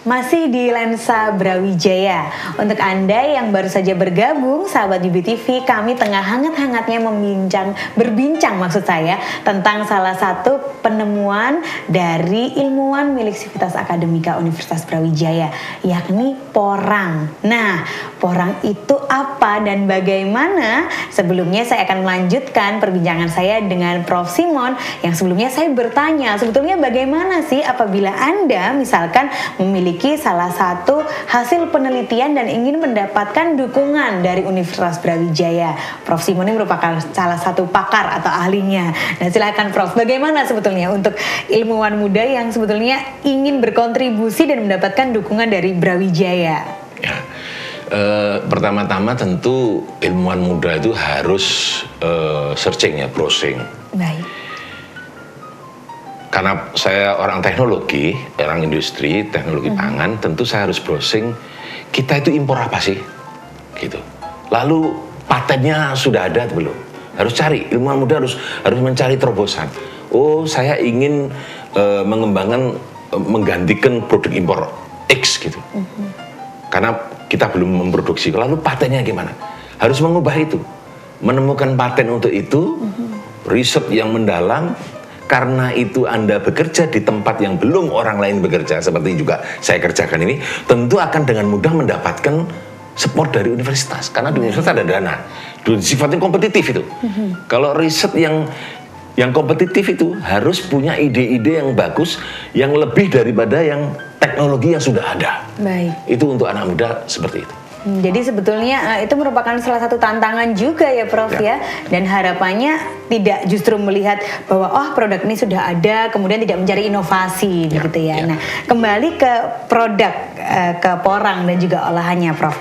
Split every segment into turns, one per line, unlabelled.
Masih di Lensa Brawijaya. Untuk Anda yang baru saja bergabung, sahabat UB TV, kami tengah hangat-hangatnya berbincang tentang salah satu penemuan dari ilmuwan milik Sivitas Akademika Universitas Brawijaya, yakni porang. Nah, porang itu apa dan bagaimana? Sebelumnya saya akan melanjutkan perbincangan saya dengan Prof. Simon, yang sebelumnya saya bertanya, sebetulnya bagaimana sih apabila Anda misalkan memiliki salah satu hasil penelitian dan ingin mendapatkan dukungan dari Universitas Brawijaya. Prof. Simon ini merupakan salah satu pakar atau ahlinya. Nah, silakan Prof. Bagaimana sebetulnya untuk ilmuwan muda yang sebetulnya ingin berkontribusi dan mendapatkan dukungan dari Brawijaya?
Ya, pertama-tama tentu ilmuwan muda itu harus searching ya, browsing.
Baik.
Karena saya orang teknologi, orang industri, teknologi pangan, tentu saya harus browsing, kita itu impor apa sih? Gitu. Lalu patennya sudah ada atau belum? Harus cari, ilmuwan muda harus mencari terobosan. Oh, saya ingin menggantikan produk impor X gitu. Karena kita belum memproduksi, lalu patennya gimana? Harus mengubah itu. Menemukan paten untuk itu, riset yang mendalam. Karena itu Anda bekerja di tempat yang belum orang lain bekerja, seperti juga saya kerjakan ini, tentu akan dengan mudah mendapatkan support dari universitas. Karena di universitas ada dana, sifatnya kompetitif itu. Kalau riset yang kompetitif itu harus punya ide-ide yang bagus, yang lebih daripada yang teknologi yang sudah ada.
Baik. Itu
untuk anak muda seperti itu.
Jadi sebetulnya itu merupakan salah satu tantangan juga ya Prof ya. Dan harapannya tidak justru melihat bahwa produk ini sudah ada kemudian tidak mencari inovasi begitu ya. Nah, kembali ke produk ke porang dan juga olahannya Prof.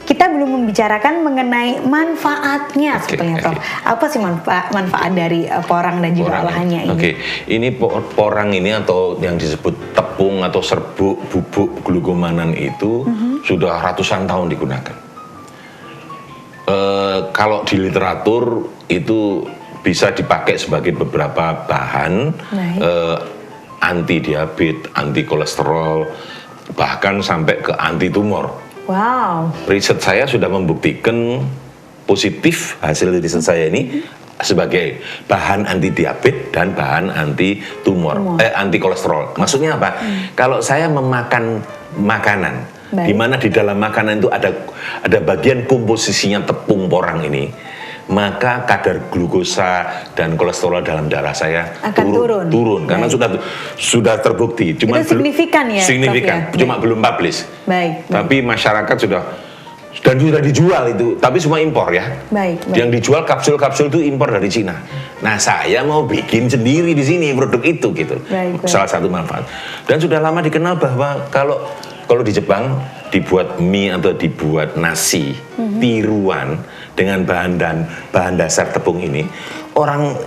Kita belum membicarakan mengenai manfaatnya sebetulnya Prof. Apa sih manfaat dari porang dan juga olahannya ini?
Ini porang ini atau yang disebut tepung atau serbuk bubuk glukomanan itu sudah ratusan tahun digunakan. Kalau di literatur itu bisa dipakai sebagai beberapa bahan anti diabetes, anti kolesterol, bahkan sampai ke anti tumor.
Wow.
Riset saya sudah membuktikan positif hasil riset saya ini sebagai bahan anti diabetes dan bahan anti anti kolesterol. Maksudnya apa? Kalau saya memakan makanan, di mana di dalam makanan itu ada bagian komposisinya tepung porang ini, maka kadar glukosa dan kolesterol dalam darah saya akan turun karena sudah terbukti.
Cuma itu signifikan ya?
Signifikan, cuma belum publish.
Baik.
Tapi masyarakat sudah dijual itu, tapi semua impor ya.
Baik.
Yang dijual kapsul-kapsul itu impor dari Cina. Nah, saya mau bikin sendiri di sini produk itu gitu.
Baik.
Salah satu manfaat. Dan sudah lama dikenal bahwa kalau di Jepang dibuat mie atau dibuat nasi tiruan dengan bahan dasar tepung ini, orang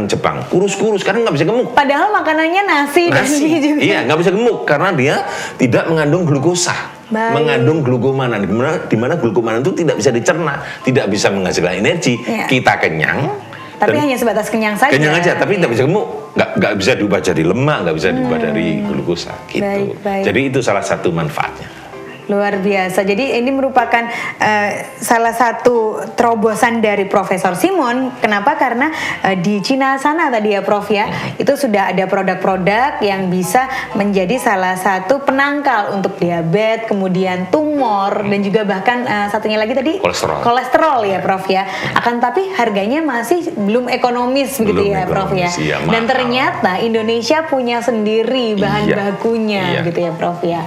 Jepang kurus-kurus karena nggak bisa gemuk.
Padahal makanannya nasi dan mie juga.
Iya, nggak bisa gemuk karena dia tidak mengandung glukosa. Mengandung glukomanan, di mana glukomanan itu tidak bisa dicerna, tidak bisa menghasilkan energi. Kita kenyang,
tapi hanya sebatas kenyang saja.
Kenyang aja, tapi tidak bisa gemuk, nggak bisa diubah jadi lemak, nggak bisa diubah dari glukosa, gitu.
Baik.
Jadi itu salah satu manfaatnya.
Luar biasa. Jadi ini merupakan salah satu terobosan dari Profesor Simon. Kenapa? Karena di Cina sana tadi ya Prof ya, itu sudah ada produk-produk yang bisa menjadi salah satu penangkal untuk diabetes, kemudian tumor, dan juga bahkan satunya lagi tadi kolesterol ya Prof ya. Akan tapi harganya masih belum ekonomis begitu ya Prof ya. Dan ternyata Indonesia punya sendiri bahan bakunya gitu ya Prof ya.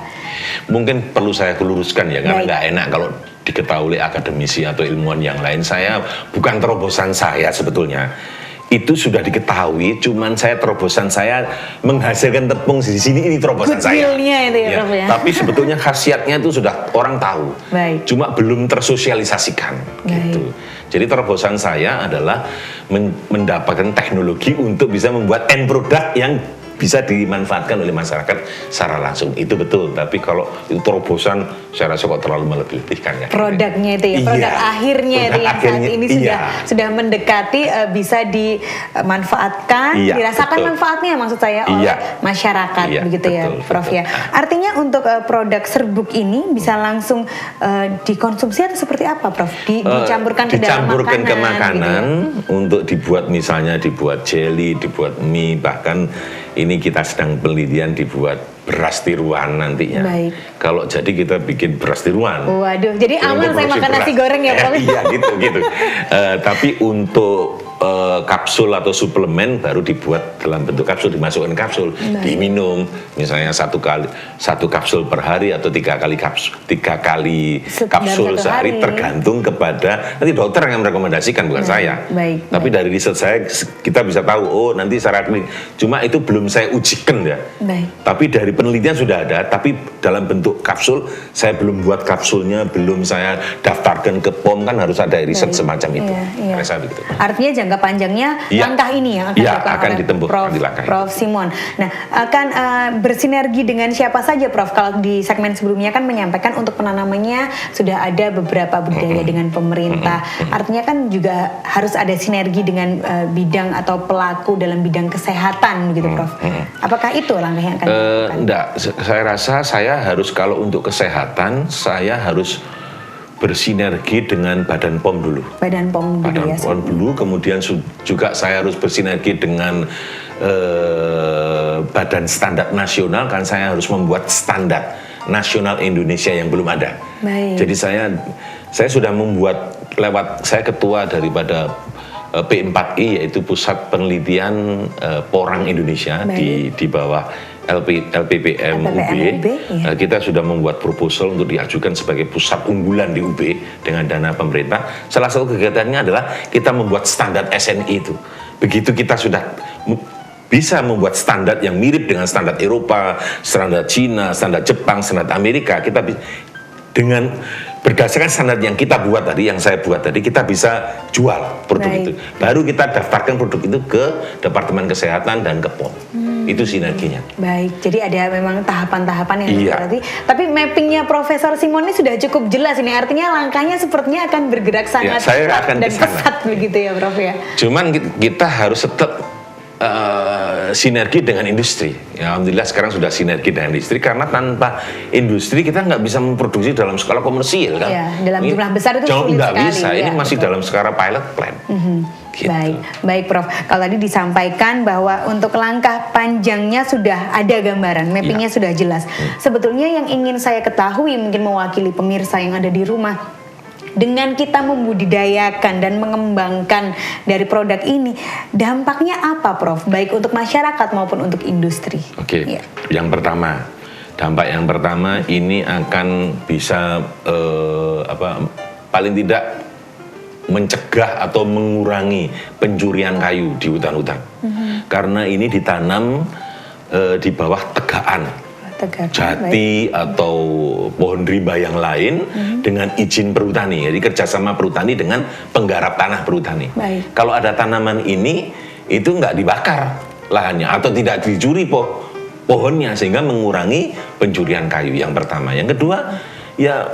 Mungkin perlu saya luruskan ya, karena nggak enak kalau diketahui oleh akademisi atau ilmuwan yang lain. Saya bukan terobosan saya sebetulnya. Itu sudah diketahui, cuman terobosan saya menghasilkan tepung di sini, ini terobosan saya.
Itu ya, Prof, ya.
Tapi sebetulnya khasiatnya itu sudah orang tahu. Cuma belum tersosialisasikan gitu. Jadi terobosan saya adalah mendapatkan teknologi untuk bisa membuat end product yang bisa dimanfaatkan oleh masyarakat secara langsung. Itu betul. Tapi kalau itu terobosan, saya rasa kok terlalu melebih-lebihkan ya.
Produknya itu ya, produk
Iya,
akhirnya itu yang saat ini
iya.
sudah mendekati bisa dimanfaatkan,
Iya,
dirasakan
betul.
manfaatnya maksud saya oleh
Iya.
masyarakat
Iya,
begitu ya,
betul,
Prof
betul.
ya. Artinya untuk produk serbuk ini bisa langsung dikonsumsi atau seperti apa, Prof? Dicampurkan ke dalam
Dicampurkan ke makanan
gitu ya?
untuk dibuat, misalnya dibuat jelly, dibuat mie, bahkan ini kita sedang penelitian dibuat beras tiruan nantinya.
Baik.
Kalau jadi kita bikin beras tiruan.
Waduh, jadi
Jadi
aman
untuk
saya
produksi
makan nasi
beras.
goreng ya, Prof?
Iya gitu. Tapi untuk kapsul atau suplemen baru dibuat dalam bentuk kapsul, dimasukkan kapsul, diminum, misalnya satu kapsul per hari atau tiga kali kapsul
Dalam satu
sehari,
hari.
tergantung kepada nanti dokter yang merekomendasikan, bukan saya.
Baik,
Tapi dari riset saya kita bisa tahu, oh nanti secara klinik. Cuma itu belum saya ujikan ya.
Baik.
Tapi dari penelitian sudah ada, tapi dalam bentuk kapsul saya belum buat kapsulnya, belum saya daftarkan ke POM, kan harus ada riset
Baik.
semacam itu.
Iya.
Saya begitu.
Artinya jangka panjangnya
Iya.
langkah ini yang akan
Iya,
dilakukan
akan
oleh
ditempuh,
Prof,
akan dilangkahi.
Prof Simon. Nah, akan bersinergi dengan siapa saja, Prof? Kalau di segmen sebelumnya kan menyampaikan untuk penanamannya sudah ada beberapa budaya dengan pemerintah. Artinya kan juga harus ada sinergi dengan bidang atau pelaku dalam bidang kesehatan gitu, Prof. Apakah itu langkah yang akan dilakukan?
Enggak, saya rasa saya harus, kalau untuk kesehatan saya harus bersinergi dengan Badan POM dulu.
Badan POM dulu ya.
POM dulu, kemudian juga saya harus bersinergi dengan Badan Standar Nasional, kan saya harus membuat standar nasional Indonesia yang belum ada.
Baik.
Jadi saya sudah membuat, saya ketua daripada P4I, yaitu Pusat Penelitian Porang Indonesia di bawah LPPM UB.
Ya.
Kita sudah membuat proposal untuk diajukan sebagai pusat unggulan di UB dengan dana pemerintah. Salah satu kegiatannya adalah kita membuat standar SNI itu. Begitu kita sudah bisa membuat standar yang mirip dengan standar Eropa, standar Cina, standar Jepang, standar Amerika, kita dengan berdasarkan standar yang kita buat tadi, yang saya buat tadi, kita bisa jual produk
Baik.
itu. Baru kita daftarkan produk itu ke Departemen Kesehatan dan ke POM. Itu sinerginya.
Baik, jadi ada memang tahapan-tahapan yang
Iya.
berarti. Tapi mappingnya Profesor Simon ini sudah cukup jelas ini. Artinya langkahnya sepertinya akan bergerak sangat
saya
cepat
akan
dan
kesana.
pesat begitu ya, Prof ya.
Cuman kita harus tetap sinergi dengan industri. Ya, alhamdulillah sekarang sudah sinergi dengan industri, karena tanpa industri kita nggak bisa memproduksi dalam skala komersil kan.
Iya, dalam jumlah besar itu
jauh
sulit
nggak
sekali,
bisa.
ya,
Ini masih
betul.
dalam skala pilot plan. Gitu.
Baik, Prof. Kalau tadi disampaikan bahwa untuk langkah panjangnya sudah ada gambaran, mappingnya sudah jelas. Sebetulnya yang ingin saya ketahui, mungkin mewakili pemirsa yang ada di rumah, dengan kita membudidayakan dan mengembangkan dari produk ini, dampaknya apa, Prof? Baik untuk masyarakat maupun untuk industri.
Oke.
Ya.
Yang pertama, dampak yang pertama ini akan bisa paling tidak mencegah atau mengurangi pencurian kayu di hutan-hutan. Karena ini ditanam di bawah tegaan,
Tegakan,
jati atau pohon rimba yang lain dengan izin perhutani. Jadi kerjasama perhutani dengan penggarap tanah perhutani.
Baik.
Kalau ada tanaman ini, itu nggak dibakar lahannya atau tidak dicuri pohonnya, sehingga mengurangi pencurian kayu. Yang pertama. Yang kedua, ya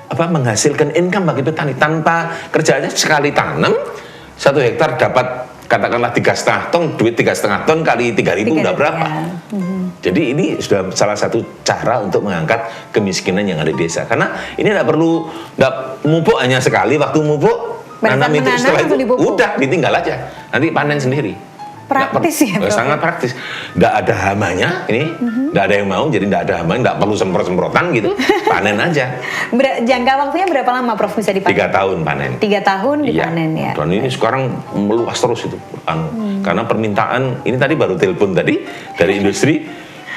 menghasilkan income bagi petani. Tanpa kerjanya sekali tanam 1 hektar dapat katakanlah 3,5 ton, duit 3,5 ton kali 3.000 udah berapa? Jadi ini sudah salah satu cara untuk mengangkat kemiskinan yang ada di desa. Karena ini nggak mupuk hanya sekali, waktu mupuk nanam itu, setelah itu udah ditinggal aja, nanti panen sendiri.
Praktis ya, Prof?
Sangat praktis. Nggak ada hamanya ini, nggak ada yang mau, jadi nggak ada hamanya, nggak perlu semprot-semprotan gitu, panen aja.
Jangka waktunya berapa lama, Prof, bisa dipanen?
3 tahun panen.
3 tahun dipanen ya.
Dan ini sekarang meluas terus itu, karena permintaan ini tadi baru telepon tadi dari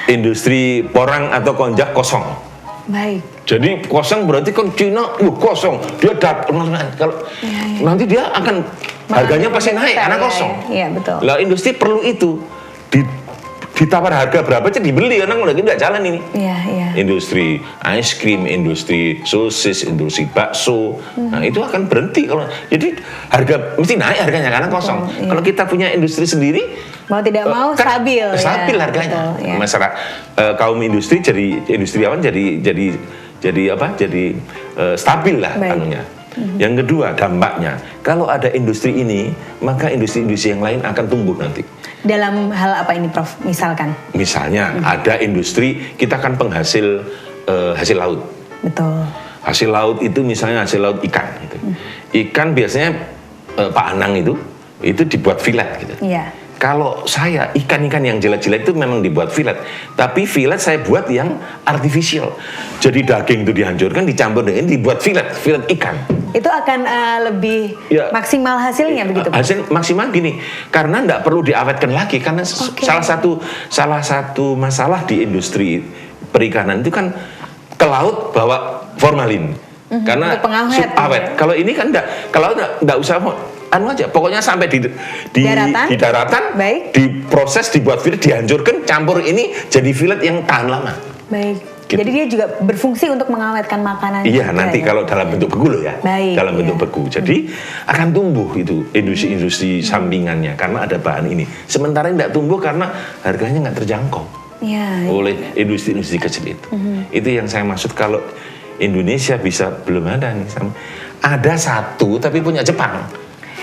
industri porang atau konjak kosong.
Baik.
Jadi kosong berarti kan Cina, kosong, dia dapat kalau nanti dia akan harganya pasti naik karena kosong.
Iya, betul.
Lah industri perlu itu ditawar harga berapa aja dibeli, karena lagi nggak jalan ini.
Iya, iya.
Industri ice cream, industri sosis, industri bakso, nah itu akan berhenti kalau jadi harga mesti naik harganya karena kosong.
Betul, iya.
Kalau kita punya industri sendiri,
Mau tidak mau
kan
stabil.
stabil
ya.
harganya.
Betul, ya.
Masyarakat kaum industri jadi industriawan jadi apa? Jadi stabil lah
Baik.
anunya. Yang kedua dampaknya, kalau ada industri ini, maka industri-industri yang lain akan tumbuh nanti.
Dalam hal apa ini, Prof? Misalkan?
Misalnya ada industri, kita kan penghasil hasil laut.
Betul.
Hasil laut itu misalnya hasil laut ikan. Gitu. Ikan biasanya Pak Anang itu dibuat filet gitu.
Iya.
Kalau saya ikan-ikan yang jelek-jelek itu memang dibuat filet, tapi filet saya buat yang artificial. Jadi daging itu dihancurkan, dicampur dengan ini dibuat filet ikan.
Itu akan lebih
Ya.
maksimal hasilnya begitu, Pak?
Hasil maksimal gini, karena tidak perlu diawetkan lagi karena
Oke.
salah satu masalah di industri perikanan itu kan ke laut bawa formalin. Karena
untuk pengawet,
awet.
gitu ya.
Kalau ini kan kalau enggak usah anu aja, pokoknya sampai di daratan,
Baik.
diproses, dibuat filet, dihancurkan, campur ini jadi filet yang tahan lama.
Baik.
Gitu.
Jadi dia juga berfungsi untuk mengawetkan makanan.
Iya,
juga,
nanti
ya?
kalau dalam bentuk beku loh ya.
Baik,
dalam bentuk
iya.
beku. Jadi akan tumbuh itu industri-industri sampingannya karena ada bahan ini. Sementara tidak tumbuh karena harganya nggak terjangkau
Iya.
oleh industri-industri kecil itu. Itu yang saya maksud kalau Indonesia bisa belum ada nih. Ada satu tapi punya Jepang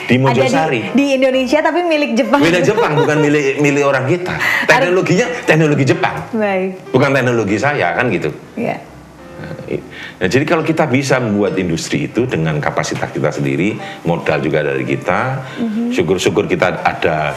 di
Ada
Mojosari.
di Indonesia tapi milik Jepang.
Milik Jepang bukan milik orang kita. Teknologinya teknologi Jepang.
Baik.
Bukan teknologi saya kan gitu.
Iya.
Nah, jadi kalau kita bisa membuat industri itu dengan kapasitas kita sendiri, modal juga dari kita, syukur-syukur kita ada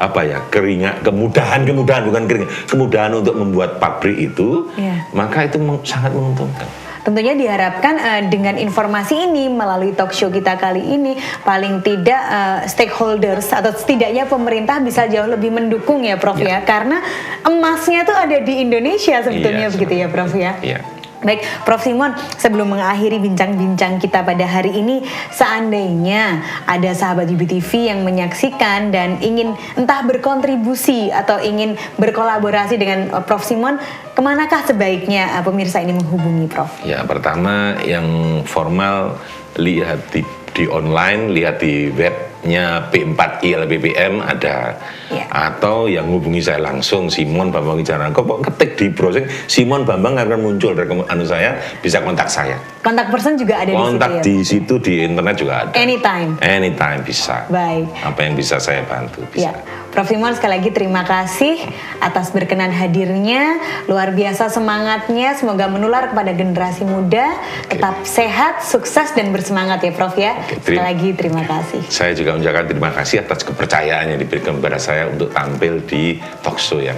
apa ya kemudahan bukan kemudahan untuk membuat pabrik itu,
Iya.
maka itu sangat menguntungkan.
Tentunya diharapkan dengan informasi ini melalui talk show kita kali ini paling tidak stakeholders atau setidaknya pemerintah bisa jauh lebih mendukung ya, Prof ya, karena emasnya tuh ada di Indonesia sebetulnya
Iya,
begitu ya, Prof ya.
Iya.
Baik, Prof Simon, sebelum mengakhiri bincang-bincang kita pada hari ini, seandainya ada sahabat UBTV yang menyaksikan dan ingin entah berkontribusi atau ingin berkolaborasi dengan Prof Simon, kemanakah sebaiknya pemirsa ini menghubungi, Prof?
Ya, pertama yang formal lihat di online, lihat di webnya P4I LPPM ada,
Ya.
atau yang hubungi saya langsung Simon Bambang Wijanarko, kok ketik di browsing Simon Bambang akan muncul dari saya, bisa kontak saya.
Kontak person juga ada
Kontak
di situ ya?
di situ di internet juga ada. Anytime bisa.
Baik.
Apa yang bisa saya bantu bisa.
Ya, Prof Simon sekali lagi terima kasih atas berkenan hadirnya, luar biasa semangatnya, semoga menular kepada generasi muda, tetap sehat, sukses dan bersemangat ya, Prof ya. Sekali lagi terima kasih.
Saya juga mengucapkan terima kasih atas kepercayaan yang diberikan kepada saya untuk tampil di talk show yang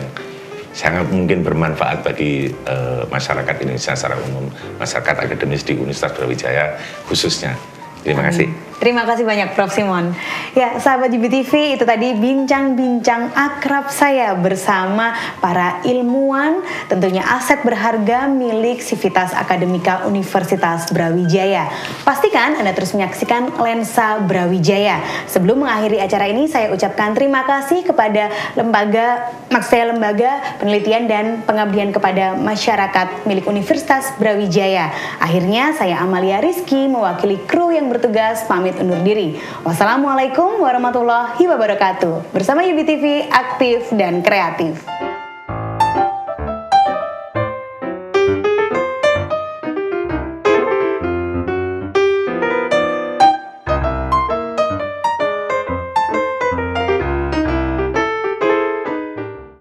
sangat mungkin bermanfaat bagi masyarakat Indonesia secara umum, masyarakat akademis di Universitas Brawijaya khususnya. Terima kasih.
Terima kasih banyak Prof Simon. Ya, sahabat UBTV, itu tadi bincang-bincang akrab saya bersama para ilmuwan, tentunya aset berharga milik Sivitas Akademika Universitas Brawijaya. Pastikan Anda terus menyaksikan Lensa Brawijaya. Sebelum mengakhiri acara ini, saya ucapkan terima kasih kepada lembaga penelitian dan pengabdian kepada masyarakat milik Universitas Brawijaya. Akhirnya saya Amalia Rizky mewakili kru yang bertugas pamit undur diri. Wassalamualaikum warahmatullahi wabarakatuh. Bersama UBTV, aktif dan kreatif.